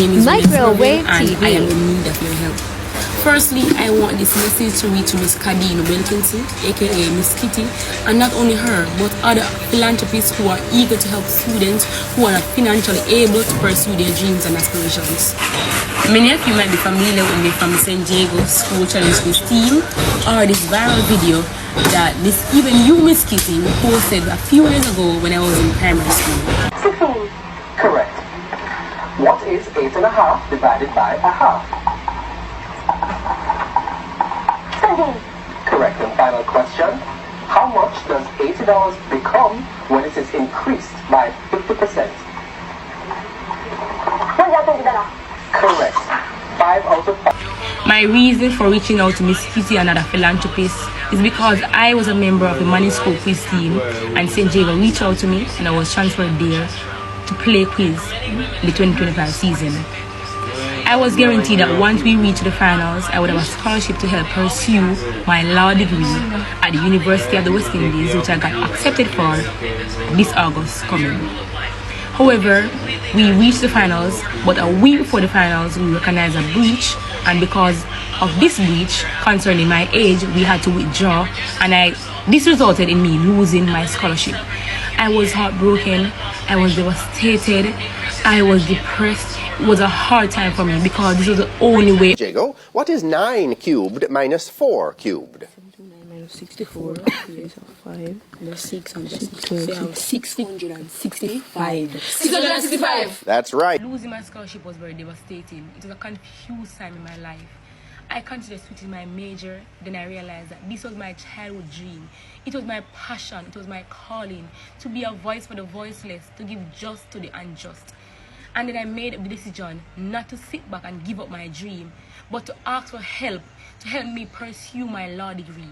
MykroWaveTV, and I am in need of your help. Firstly, I want this message to reach Miss Kadeen Wilkinson, aka Miss Kitty, and not only her, but other philanthropists who are eager to help students who are not financially able to pursue their dreams and aspirations. Many of you might be familiar with me from St. Diego School Challenge Quiz team, or this viral video that even you, Miss Kitty, posted a few years ago when I was in primary school. Correct. What is 8.5 divided by a half? 17. Correct. And final question. How much does $80 become when it is increased by 50%? $120. Correct. 5 out of 5. My reason for reaching out to Miss Kitty and other philanthropists is because I was a member of the Money School quiz team, and St. Diego reached out to me and I was transferred there to play quiz in the 2025 season. I was guaranteed that once we reached the finals, I would have a scholarship to help pursue my law degree at the University of the West Indies, which I got accepted for this August coming. However, we reached the finals, but a week before the finals, we recognized a breach, and because of this breach concerning my age, we had to withdraw, and this resulted in me losing my scholarship. I was heartbroken, I was devastated, I was depressed. It was a hard time for me because this was the only way. Jago, what is 9 cubed minus 4 cubed? 9 minus 64, yes, 5, plus 665. 665. That's right. Losing my scholarship was very devastating. It was a confused time in my life. I considered switching my major, then I realized that this was my childhood dream. It was my passion, it was my calling, to be a voice for the voiceless, to give just to the unjust. And then I made the decision not to sit back and give up my dream, but to ask for help, to help me pursue my law degree.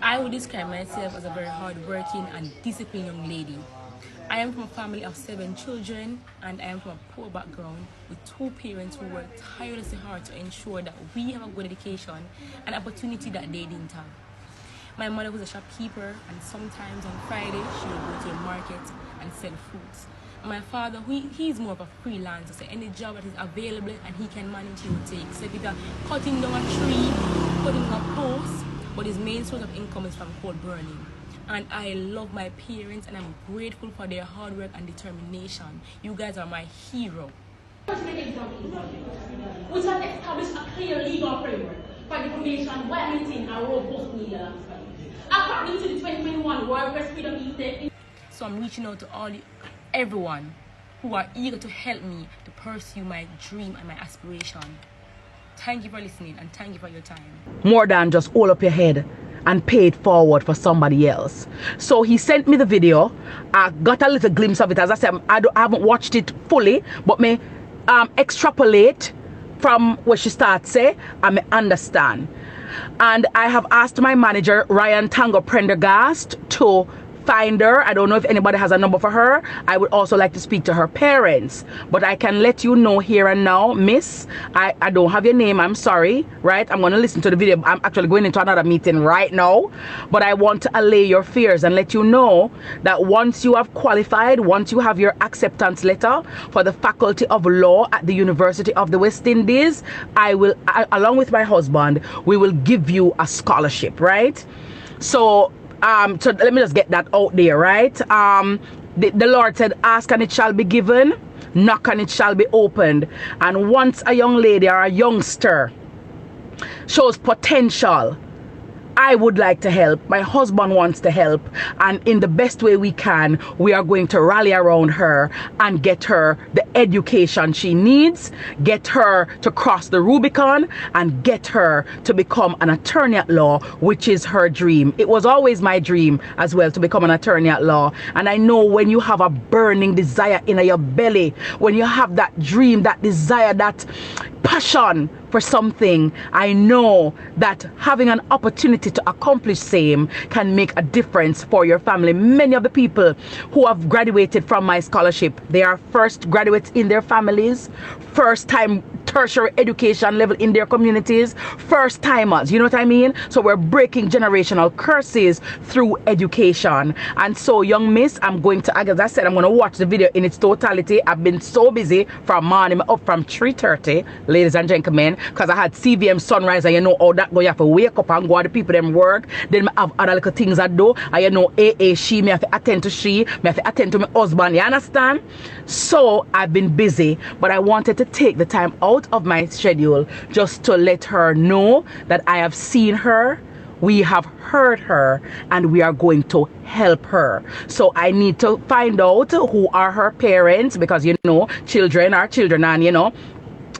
I would describe myself as a very hard-working and disciplined young lady. I am from a family of 7 children, and I am from a poor background with 2 parents who work tirelessly hard to ensure that we have a good education and opportunity that they didn't have. My mother was a shopkeeper, and sometimes on Friday she would go to the market and sell fruits. My father, he's more of a freelancer, so any job that is available and he can manage, he will take. So if it's cutting down a tree, putting a post, but his main source of income is from coal burning. And I love my parents, and I'm grateful for their hard work and determination. You guys are my hero. We shall establish a clear legal framework for the formation while maintaining a robust legal landscape. According to the 2021 World Press Freedom Index. So I'm reaching out to everyone who are eager to help me to pursue my dream and my aspiration. Thank you for listening, and thank you for your time. More than just hold up your head and pay it forward for somebody else. So he sent me the video. I got a little glimpse of it. As I said, I haven't watched it fully, but me extrapolate from what she starts say, and me understand. And I have asked my manager, Ryan Tango Prendergast, to find her. I don't know if anybody has a number for her. I would also like to speak to her parents, but I can let you know here and now, miss, I don't have your name, I'm sorry, right? I'm going to listen to the video. I'm actually going into another meeting right now, but I want to allay your fears and let you know that once you have qualified, once you have your acceptance letter for the Faculty of Law at the University of the West Indies, along with my husband, we will give you a scholarship, right? So let me just get that out there, right? The Lord said, ask and it shall be given, knock and it shall be opened. And once a young lady or a youngster shows potential, I would like to help. My husband wants to help, and in the best way we can, we are going to rally around her and get her the education she needs, get her to cross the Rubicon, and get her to become an attorney at law, which is her dream. It was always my dream as well to become an attorney at law. And I know when you have a burning desire in your belly, when you have that dream, that desire, that passion for something, I know that having an opportunity to accomplish same can make a difference for your family. Many of the people who have graduated from my scholarship, they are first graduates in their families, first time tertiary education level in their communities. First timers, you know what I mean? So we're breaking generational curses through education. And so, young miss, I'm going to, as I said, I'm going to watch the video in its totality. I've been so busy from morning up from 3:30, ladies and gentlemen, because I had CVM sunrise, and you know how that go. You have to wake up and go to the people them work. Then I have other little things I do. And you know, she, me have to attend to she, me have to attend to my husband. You understand? So I've been busy, but I wanted to take the time out of my schedule just to let her know that I have seen her, we have heard her, and we are going to help her. So I need to find out who are her parents, because you know, children are children, and you know,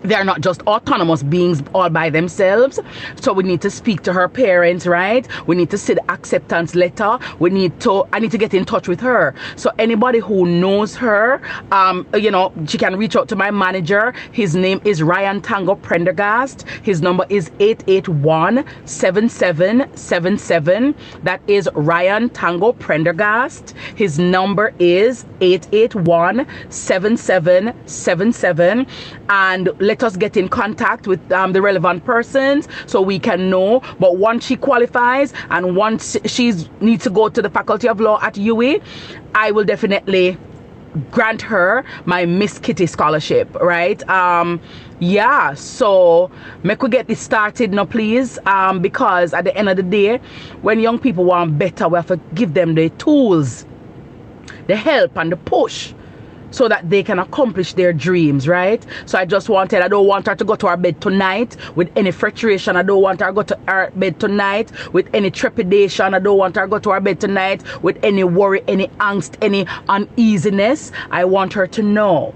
they're not just autonomous beings all by themselves. So we need to speak to her parents, right? We need to see the acceptance letter. I need to get in touch with her. So anybody who knows her, you know, she can reach out to my manager. His name is Ryan Tango Prendergast. His number is 881-7777. That is Ryan Tango Prendergast. His number is 881-7777. And let us get in contact with the relevant persons so we can know. But once she qualifies and once she needs to go to the Faculty of Law at UWI, I will definitely grant her my Miss Kitty scholarship, right? Yeah, so make we get this started now, please, because at the end of the day, when young people want better, we have to give them the tools, the help and the push, so that they can accomplish their dreams, right? So I don't want her to go to her bed tonight with any frustration. I don't want her to go to her bed tonight with any trepidation. I don't want her to go to her bed tonight with any worry, any angst, any uneasiness. I want her to know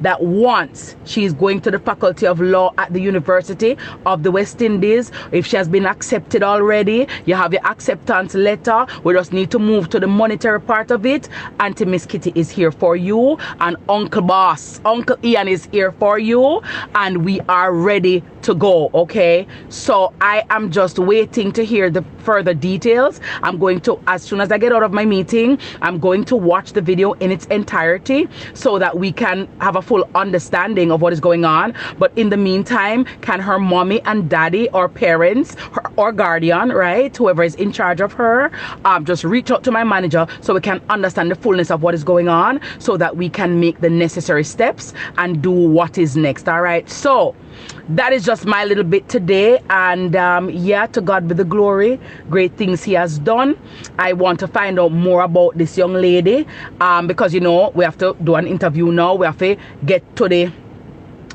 that once she is going to the Faculty of Law at the University of the West Indies, if she has been accepted already, you have your acceptance letter. We just need to move to the monetary part of it. Auntie Miss Kitty is here for you, and Uncle Ian is here for you, and we are ready to go, okay? So I am just waiting to hear the further details. I'm going to, as soon as I get out of my meeting, I'm going to watch the video in its entirety so that we can have a full understanding of what is going on. But in the meantime, can her mommy and daddy or parents or guardian, right, whoever is in charge of her, just reach out to my manager so we can understand the fullness of what is going on, so that we can make the necessary steps and do what is next. All right, so that is just my little bit today, and yeah, to God be the glory. Great things he has done. I want to find out more about this young lady, because you know, we have to do an interview now. We have to get to the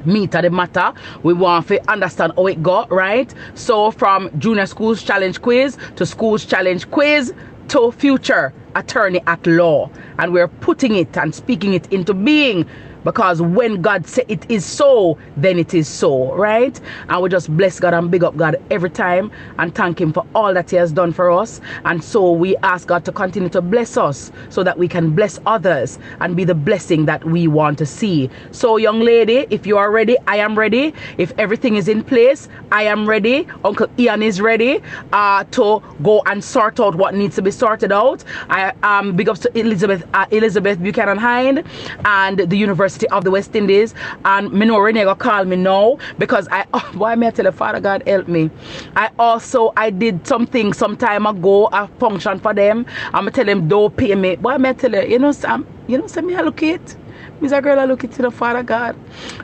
meat of the matter. We want to understand how it got, right? So from junior schools challenge quiz to schools challenge quiz to future attorney at law, and we're putting it and speaking it into being, because when God said it is so, then it is so, right? And we just bless God and big up God every time and thank him for all that he has done for us. And so we ask God to continue to bless us so that we can bless others and be the blessing that we want to see. So young lady, if you are ready, I am ready. If everything is in place, I am ready. Uncle Ian is ready to go and sort out what needs to be sorted out. I big ups to Elizabeth Buchanan Hind and the University of the West Indies, and me know Renae go call me now, because why may I tell you, Father God help me, I did something some time ago, a function for them. I'm tell them don't pay me. Why may I tell you, you know Sam, say me I look it. Miss a girl I look it to the Father God.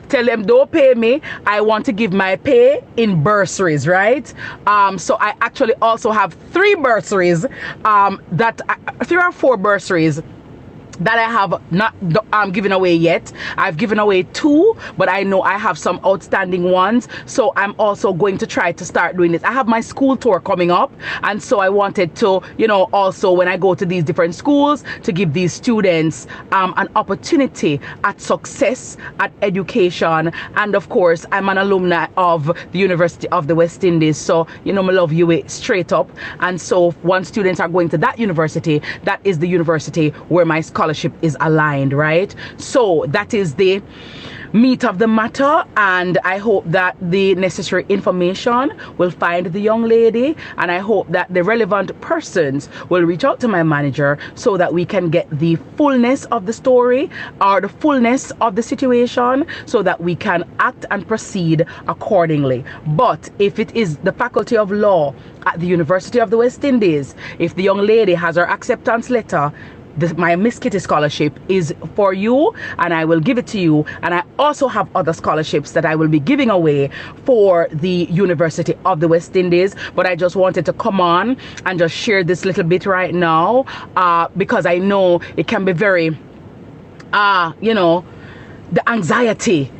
Tell them don't pay me. I want to give my pay in bursaries, right? So I actually also have 3 bursaries, 3 or 4 bursaries that I have not given away yet. I've given away 2, but I know I have some outstanding ones, so I'm also going to try to start doing this. I have my school tour coming up, and so I wanted to, you know, also when I go to these different schools, to give these students an opportunity at success, at education. And of course, I'm an alumni of the University of the West Indies, so you know, I love you straight up. And so once students are going to that university, that is the university where my scholarship is aligned, right? So that is the meat of the matter, and I hope that the necessary information will find the young lady, and I hope that the relevant persons will reach out to my manager so that we can get the fullness of the story or the fullness of the situation so that we can act and proceed accordingly. But if it is the Faculty of Law at the University of the West Indies, if the young lady has her acceptance letter, my Miss Kitty scholarship is for you, and I will give it to you. And I also have other scholarships that I will be giving away for the University of the West Indies. But I just wanted to come on and just share this little bit right now because I know it can be very, you know, the anxiety.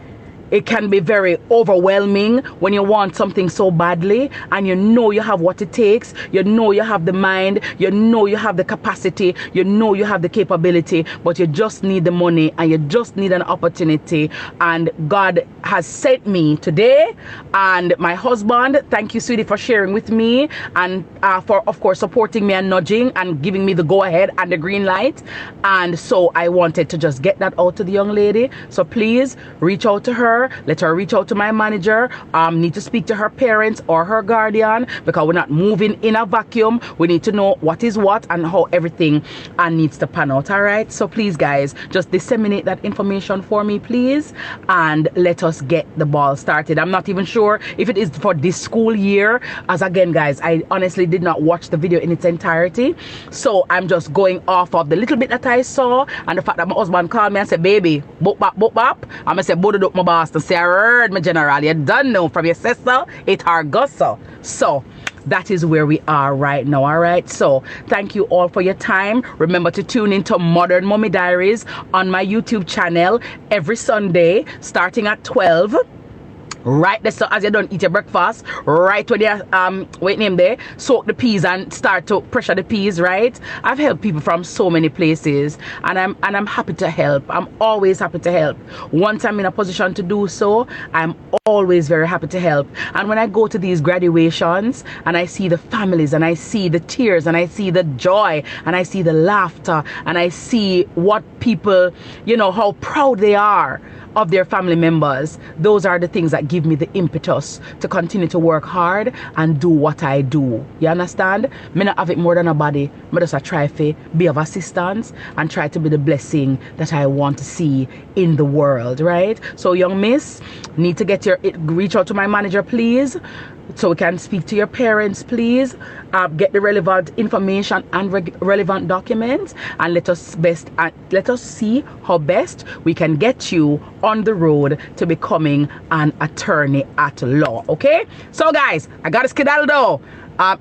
It can be very overwhelming when you want something so badly and you know you have what it takes, you know you have the mind, you know you have the capacity, you know you have the capability, but you just need the money and you just need an opportunity. And God has sent me today, and my husband, thank you, sweetie, for sharing with me and for, of course, supporting me and nudging and giving me the go ahead and the green light. And so I wanted to just get that out to the young lady. So please reach out to her. Let her reach out to my manager. Need to speak to her parents or her guardian, because we're not moving in a vacuum. We need to know what is what and how everything needs to pan out. All right, so please guys, just disseminate that information for me, please, and let us get the ball started. I'm not even sure if it is for this school year, as again guys, I honestly did not watch the video in its entirety, so I'm just going off of the little bit that I saw and the fact that my husband called me and said, baby, boop bop, I'm gonna say, boot it up my boss to say, I heard my general, you done know from your sister, it her gusso. So that is where we are right now. All right, so thank you all for your time. Remember to tune into Modern Mommy Diaries on my YouTube channel every Sunday starting at 12. Right there, so as you don't eat your breakfast, right when you wait name there, soak the peas and start to pressure the peas, right? I've helped people from so many places, and I'm happy to help. I'm always happy to help. Once I'm in a position to do so, I'm always very happy to help. And when I go to these graduations and I see the families and I see the tears and I see the joy and I see the laughter and I see what people, you know, how proud they are of their family members, those are the things that give me the impetus to continue to work hard and do what I do. You understand? Me not have it more than a body. Me just try to be of assistance and try to be the blessing that I want to see in the world, right? So young miss, need to get your, reach out to my manager, please, so we can speak to your parents, please. Get the relevant information and relevant documents, and let us see how best we can get you on the road to becoming an attorney at law. Okay, so guys, I gotta skedaddle though.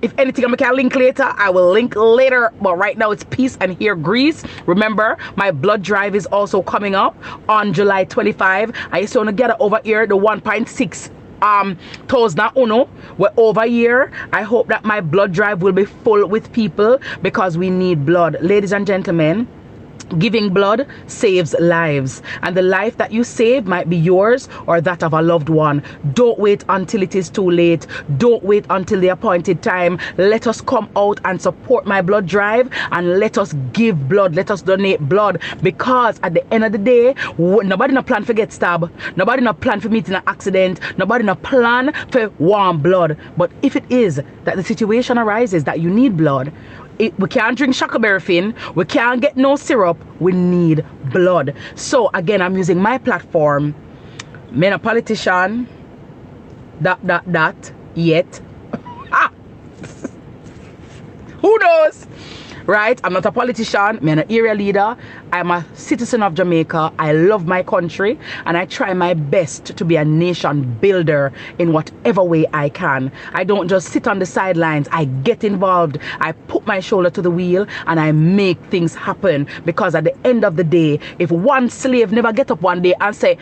If anything, I can link later. I will link later, but right now it's peace and here grease. Remember, my blood drive is also coming up on July 25. I used to want to get it over here, the 1.6 thousand uno. We're over here. I hope that my blood drive will be full with people, because we need blood, ladies and gentlemen. Giving blood saves lives, and the life that you save might be yours or that of a loved one. Don't wait until it is too late. Don't wait until the appointed time. Let us come out and support my blood drive, and let us give blood. Let us donate blood, because at the end of the day, nobody no plan for get stabbed. Nobody no plan for meet in an accident. Nobody no plan for warm blood. But if it is that the situation arises that you need blood, we can't drink Shackleberry Fin, we can't get no syrup, we need blood. So again, I'm using my platform. Me a politician, yet. Who knows? Right? I'm not a politician, I'm an area leader. I'm a citizen of Jamaica. I love my country, and I try my best to be a nation builder in whatever way I can. I don't just sit on the sidelines. I get involved. I put my shoulder to the wheel and I make things happen, because at the end of the day, if one slave never get up one day and say,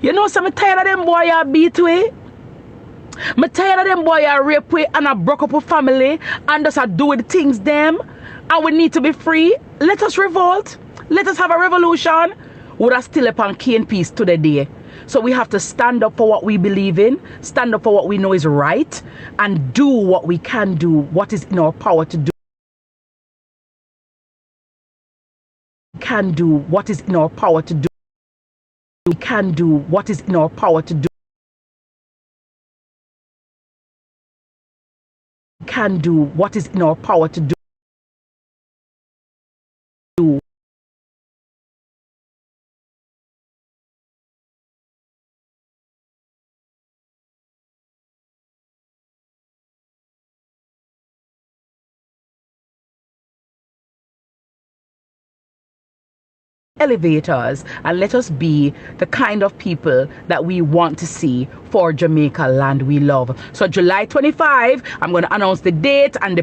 you know, so I'm tired of them boy I beat way, I'm tired of them boy I rape way, and I broke up a family and just I do the things them, and we need to be free. Let us revolt. Let us have a revolution. Would I still upon key and peace to the day? So we have to stand up for what we believe in, stand up for what we know is right, and do what we can do, what is in our power to do. Can do what is in our power to do. We can do what is in our power to do. We can do what is in our power to do. Elevators, and let us be the kind of people that we want to see for Jamaica, land we love. So July 25, I'm going to announce the date and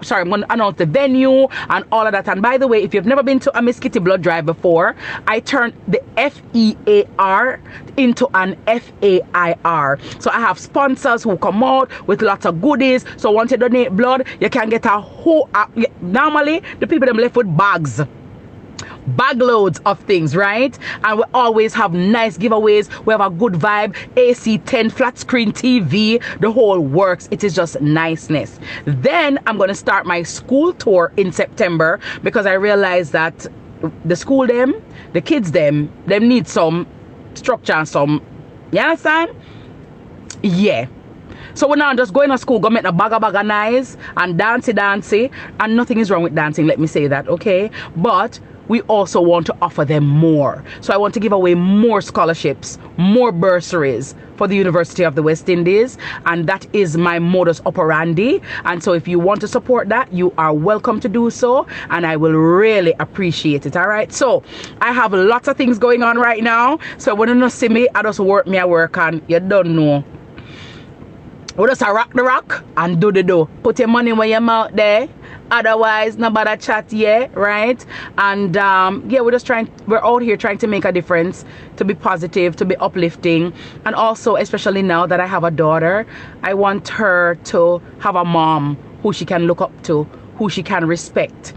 I'm going to announce the venue and all of that. And by the way, if you've never been to a Miss Kitty blood drive before, I turned the FEAR into an FAIR. So I have sponsors who come out with lots of goodies. So once you donate blood, you can get a whole normally the people them left with bag loads of things, right? And we always have nice giveaways. We have a good vibe, AC 10, flat screen TV, the whole works. It is just niceness. Then I'm going to start my school tour in September, because I realize that the school the kids them need some structure and some, you understand? Yeah. So we're now just going to school, go make a bag of nice and dancey, and nothing is wrong with dancing, let me say that, okay? But we also want to offer them more. So I want to give away more scholarships, more bursaries for the University of the West Indies, and that is my modus operandi. And so if you want to support that, you are welcome to do so, and I will really appreciate it. All right, so I have lots of things going on right now. So when you don't see me, I just work and you don't know. We just rock the rock and do the do. Put your money where your mouth there. Otherwise, nobody chat yet, right? And yeah, we're out here trying to make a difference, to be positive, to be uplifting. And also, especially now that I have a daughter, I want her to have a mom who she can look up to, who she can respect.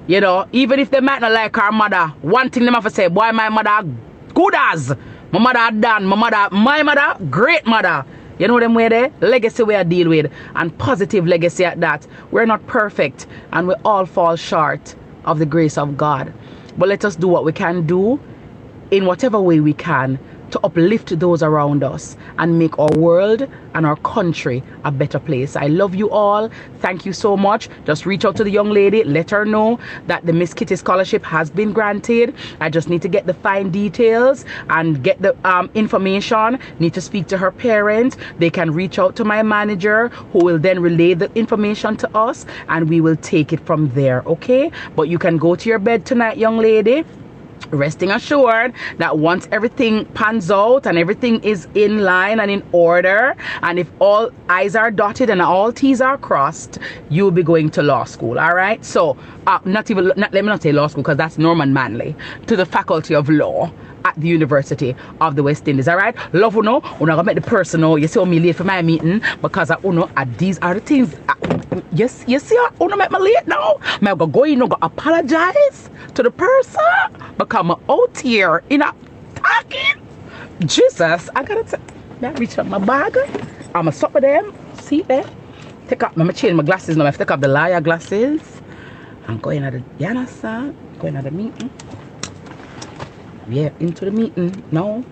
You know, even if they might not like her mother, one thing they have to say, boy, my mother good as. My mother done, my mother, great mother. You know them way there? Legacy we are deal with, and positive legacy at that. We're not perfect, and we all fall short of the grace of God. But let us do what we can do in whatever way we can to uplift those around us and make our world and our country a better place. I love you all. Thank you so much. Just reach out to the young lady, let her know that the Miss Kitty scholarship has been granted. I just need to get the fine details and get the information. Need to speak to her parents. They can reach out to my manager, who will then relay the information to us, and we will take it from there, okay? But you can go to your bed tonight, young lady, resting assured that once everything pans out and everything is in line and in order, and if all I's are dotted and all T's are crossed, you'll be going to law school. All right, so let me not say law school, because that's Norman Manley, to the Faculty of Law at the University of the West Indies. All right, love uno gonna make the person know. You see me late for my meeting because these are the things. Yes, you see, uno make me late now. I'm gonna go in, go apologize to the person because I'm out here in a talking. Jesus, I gotta reach up my bag. I'ma stop with them. See there? Take up. I'ma change my glasses now. I have to take up the liar glasses. I'm going at the going at the meeting. Yeah, into the meeting now.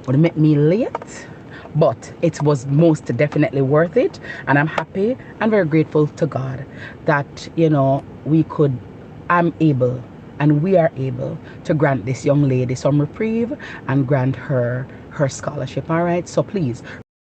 Gonna make me late, but it was most definitely worth it, and I'm happy and very grateful to God that, you know, I'm able and we are able to grant this young lady some reprieve and grant her scholarship. All right, so please